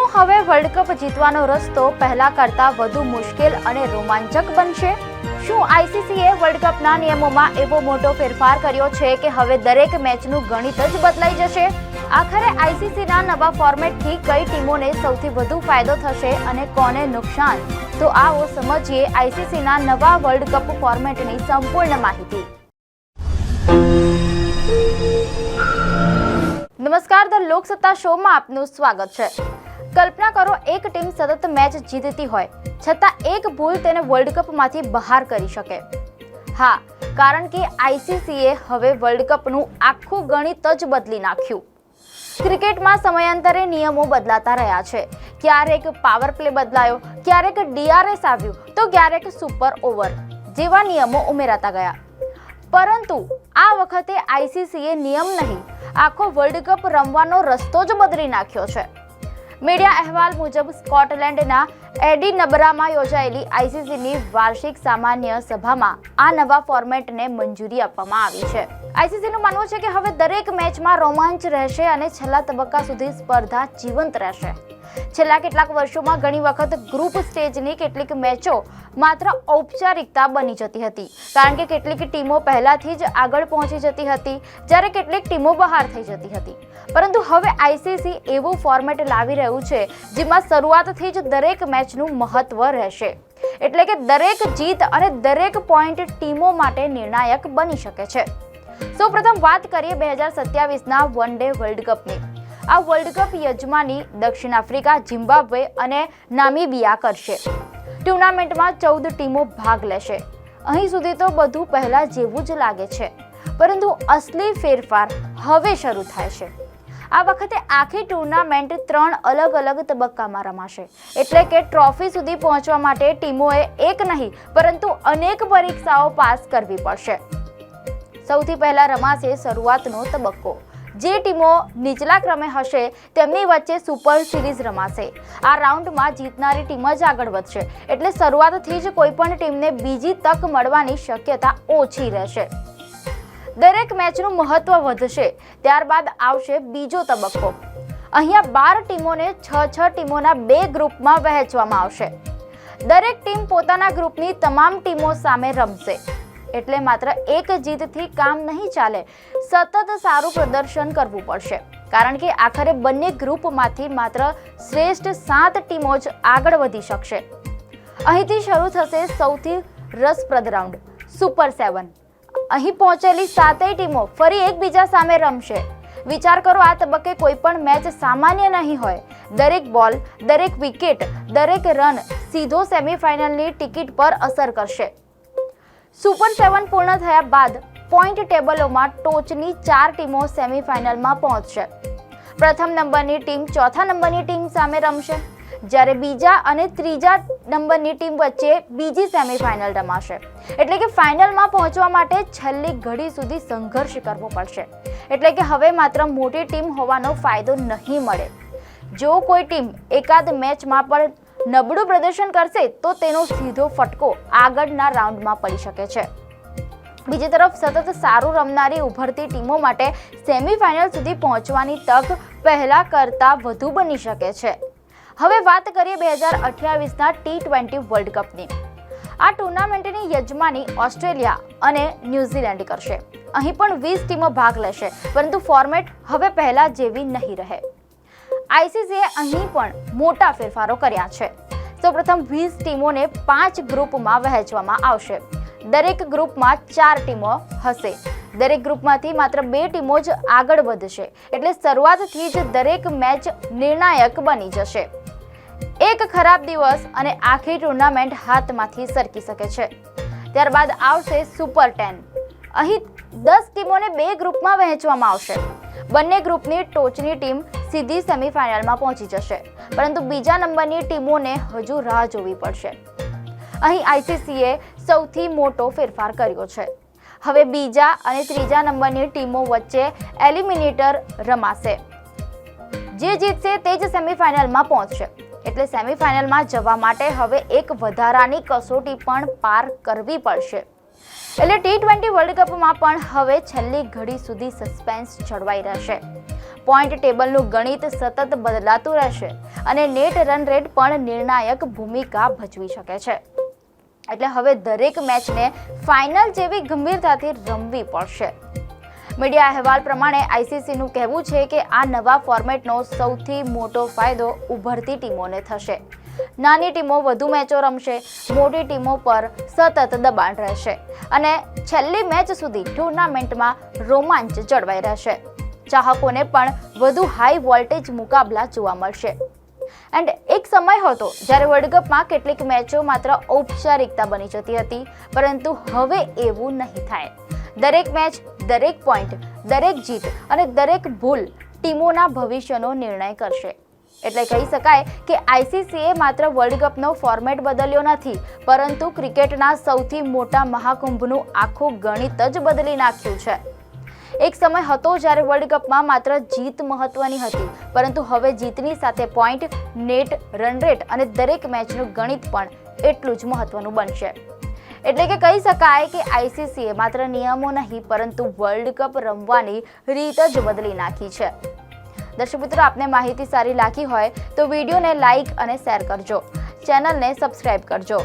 શું હવે world cup જીતવાનો રસ્તો પહેલા કરતા વધુ મુશ્કેલ અને રોમાંચક બનશે? શું આઈસીસીએ વર્લ્ડ કપના નિયમોમાં એવો મોટો ફેરફાર કર્યો છે કે હવે દરેક મેચનું ગણિત જ બદલાઈ જશે? આખરે આઈસીસીના નવા ફોર્મેટથી કઈ ટીમોને સૌથી વધુ ફાયદો થશે અને કોને નુકસાન? તો આવો સમજીએ આઈસીસીના નવા વર્લ્ડ કપ ફોર્મેટની સંપૂર્ણ માહિતી. નમસ્કાર, ધ લોકસત્તા શોમાં આપનું સ્વાગત છે. કલ્પના કરો, એક ટીમ સતત મેચ જીતતી હોય છતાં એક ભૂલ તેને વર્લ્ડ કપમાંથી બહાર કરી શકે. હા, કારણ કે આઈસીસીએ હવે વર્લ્ડ કપનું આખું ગણિત જ બદલી નાખ્યું. ક્રિકેટમાં સમયાંતરે નિયમો બદલાતા રહ્યા છે. ક્યારેક પાવર પ્લે બદલાયો, ક્યારેક ડીઆરએસ આવ્યું, તો ક્યારેક સુપર ઓવર જેવા નિયમો ઉમેરાતા ગયા. પરંતુ આ વખતે આઈસીસીએ નિયમ નહીં, આખો વર્લ્ડ કપ રમવાનો રસ્તો જ બદલી નાખ્યો છે. મીડિયા અહેવાલ મુજબ સ્કોટલેન્ડના એડિનબરામાં યોજાયેલી આઈસીસીની વાર્ષિક સામાન્ય સભામાં આ નવા ફોર્મેટને મંજૂરી આપવામાં આવી છે. આઈસીસીનું માનવું છે કે હવે દરેક મેચમાં રોમાંચ રહેશે અને છેલ્લા તબક્કા સુધી સ્પર્ધા જીવંત રહેશે. છેલ્લા કેટલાક વર્ષોમાં ઘણી વખત ગ્રુપ સ્ટેજની કેટલીક મેચો માત્ર ઔપચારિકતા બની જતી હતી, કારણ કે કેટલીક ટીમો પહેલાથી જ આગળ પહોંચી જતી હતી, જ્યારે કેટલીક ટીમો બહાર થઈ જતી હતી. પરંતુ હવે આઈસીસી એવું ફોર્મેટ લાવી રહ્યું છે જેમાં શરૂઆતથી જ દરેક મેચનું મહત્વ રહેશે. એટલે કે દરેક જીત અને દરેક પોઈન્ટ ટીમો માટે નિર્ણાયક બની શકે છે. સૌપ્રથમ વાત કરીએ 2027ના વન ડે વર્લ્ડ કપની. આ વર્લ્ડ કપ યજમાની દક્ષિણ આફ્રિકા, ઝિમ્બાબ્વે અને નામીબિયા કરશે. ટુર્નામેન્ટમાં 14 ટીમો ભાગ લેશે. અહીં સુધી તો બધું પહેલા જેવું જ લાગે છે, પરંતુ અસલી ફેરફાર હવે શરૂ થાય છે. આ વખતે આખી ટુર્નામેન્ટ 3 અલગ અલગ તબક્કામાં રમાશે. એટલે કે ટ્રોફી સુધી પહોંચવા માટે ટીમોએ એક નહીં પરંતુ અનેક પરીક્ષાઓ પાસ કરવી પડશે. સૌથી પહેલા રમાશે શરૂઆતનો તબક્કો. જે ટીમો નીચલા ક્રમે હશે તેમની વચ્ચે સુપર સિરીઝ રમાશે. આ રાઉન્ડમાં જીતનારી ટીમ જ આગળ વધશે, એટલે શરૂઆતથી જ કોઈ પણ ટીમને બીજી તક મળવાની શક્યતા ઓછી રહેશે. દરેક મેચનું મહત્વ વધશે. ત્યારબાદ આવશે બીજો તબક્કો. અહીંયા 12 ટીમોને 6 ટીમોના 2 ગ્રુપમાં વહેંચવામાં આવશે. દરેક ટીમ પોતાના ગ્રુપની તમામ ટીમો સામે રમશે. એટલે માત્ર એક જીતથી કામ નહીં ચાલે, સતત સારું પ્રદર્શન કરવું પડશે, કારણ કે આખરે બંને ગ્રુપમાંથી માત્ર શ્રેષ્ઠ 7 ટીમો જ આગળ વધી શકશે. અહીંથી શરૂ થશે સૌથી રસપ્રદ રાઉન્ડ, સુપર 7. અહીં પહોંચેલી 7 ટીમો ફરી એકબીજા સામે રમશે. વિચાર કરો, આ તબક્કે કોઈ પણ મેચ સામાન્ય નહીં હોય. દરેક બોલ, દરેક વિકેટ, દરેક રન સીધો સેમીફાઇનલની ટિકિટ પર અસર કરશે. સુપર 7 પૂર્ણ થયા બાદ પોઈન્ટ ટેબલોમાં ટોચની 4 ટીમો સેમીફાઇનલમાં પહોંચશે. પ્રથમ નંબરની ટીમ ચોથા નંબરની ટીમ સામે રમશે, જ્યારે બીજા અને ત્રીજા નંબરની ટીમ વચ્ચે બીજી સેમીફાઇનલ રમાશે. એટલે કે ફાઇનલમાં પહોંચવા માટે છેલ્લી ઘડી સુધી સંઘર્ષ કરવો પડશે. એટલે કે હવે માત્ર મોટી ટીમ હોવાનો ફાયદો નહીં મળે. જો કોઈ ટીમ એકાદ મેચમાં પણ નબળું પ્રદર્શન કરશે તો તેનો સીધો ફટકો આગળના રાઉન્ડમાં પડી શકે છે. બીજી તરફ સતત સારું રમનારી ઉભરતી ટીમો માટે સેમીફાઇનલ સુધી પહોંચવાની તક પહેલા કરતાં વધુ બની શકે છે. હવે વાત કરીએ 2028ના T20 વર્લ્ડ કપની. આ ટુર્નામેન્ટની યજમાની ઓસ્ટ્રેલિયા અને ન્યૂઝીલેન્ડ કરશે. અહીં પણ 20 ટીમો ભાગ લેશે, પરંતુ ફોર્મેટ હવે પહેલા જેવી નહીં રહે. આઈસીસીએ અહીં પણ મોટા ફેરફારો કર્યા છે. સૌપ્રથમ 20 ટીમોને 5 ગ્રુપમાં વહેંચવામાં આવશે. દરેક ગ્રુપમાં 4 ટીમો હશે. દરેક ગ્રુપમાંથી માત્ર 2 ટીમો જ આગળ વધશે, એટલે શરૂઆતથી જ દરેક મેચ નિર્ણાયક બની જશે. એક ખરાબ દિવસ અને આખી ટુર્નામેન્ટ હાથમાંથી સરકી શકે છે. ત્યારબાદ આવશે સુપર 10. અહીં 10 ટીમોને 2 ગ્રુપમાં વહેંચવામાં આવશે. બંને ગ્રુપની ટોચની ટીમ સીધી સેમીફાઇનલમાં પહોંચી જશે, પરંતુ બીજા નંબરની ટીમોને હજુ રાહ જોવી પડશે. અહીં આઈસીસીએ સૌથી મોટો ફેરફાર કર્યો છે. હવે બીજા અને ત્રીજા નંબરની ટીમો વચ્ચે એલિમિનેટર રમાશે. જે જીતશે તે જ સેમીફાઇનલમાં પહોંચશે. એટલે સેમીફાઇનલમાં જવા માટે હવે એક વધારાની કસોટી પણ પાર કરવી પડશે. એટલે T20 વર્લ્ડ કપમાં પણ હવે છેલ્લી ઘડી સુધી સસ્પેન્સ જળવાઈ રહેશે. પોઈન્ટ ટેબલનું ગણિત સતત બદલાતું રહેશે અને નેટ રન રેટ પણ નિર્ણાયક ભૂમિકા ભજવી શકે છે. એટલે હવે દરેક મેચને ફાઇનલ જેવી ગંભીરતાથી રમવી પડશે. મીડિયા અહેવાલ પ્રમાણે આઈસીસીનું કહેવું છે કે આ નવા ફોર્મેટનો સૌથી મોટો ફાયદો ઉભરતી ટીમોને થશે. નાની ટીમો વધુ મેચો રમશે, મોટી ટીમો પર સતત દબાણ રહેશે અને છેલ્લી મેચ સુધી ટુર્નામેન્ટમાં રોમાંચ જળવાઈ રહેશે. ચાહકોને પણ વધુ હાઈ વોલ્ટેજ મુકાબલા જોવા મળશે. એન્ડ એક સમય હતો જ્યારે વર્લ્ડ કપમાં કેટલીક મેચો માત્ર ઔપચારિકતા બની જતી હતી, પરંતુ હવે એવું નહીં થાય. દરેક મેચ, દરેક પોઈન્ટ, દરેક જીત અને દરેક ભૂલ ટીમોના ભવિષ્યનો નિર્ણય કરશે. એટલે કહી શકાય કે આઈસીસીએ માત્ર વર્લ્ડ કપનો ફોર્મેટ બદલ્યો નથી, પરંતુ ક્રિકેટના સૌથી મોટા મહાકુંભનું આખું ગણિત જ બદલી નાખ્યું છે. એક સમય હતો જ્યારે વર્લ્ડ કપમાં માત્ર જીત મહત્વની હતી, પરંતુ હવે જીતની સાથે પોઈન્ટ, નેટ, રન રેટ અને દરેક મેચનું ગણિત પણ એટલું જ મહત્વનું બનશે. એટલે કે કહી શકાય કે આઈસીસીએ માત્ર નિયમો નહીં, પરંતુ વર્લ્ડ કપ રમવાની રીત જ બદલી નાખી છે. દર્શક મિત્રો, આપને માહિતી સારી લાગી હોય તો વિડીયોને લાઇક અને શેર કરજો, ચેનલને સબસ્ક્રાઇબ કરજો.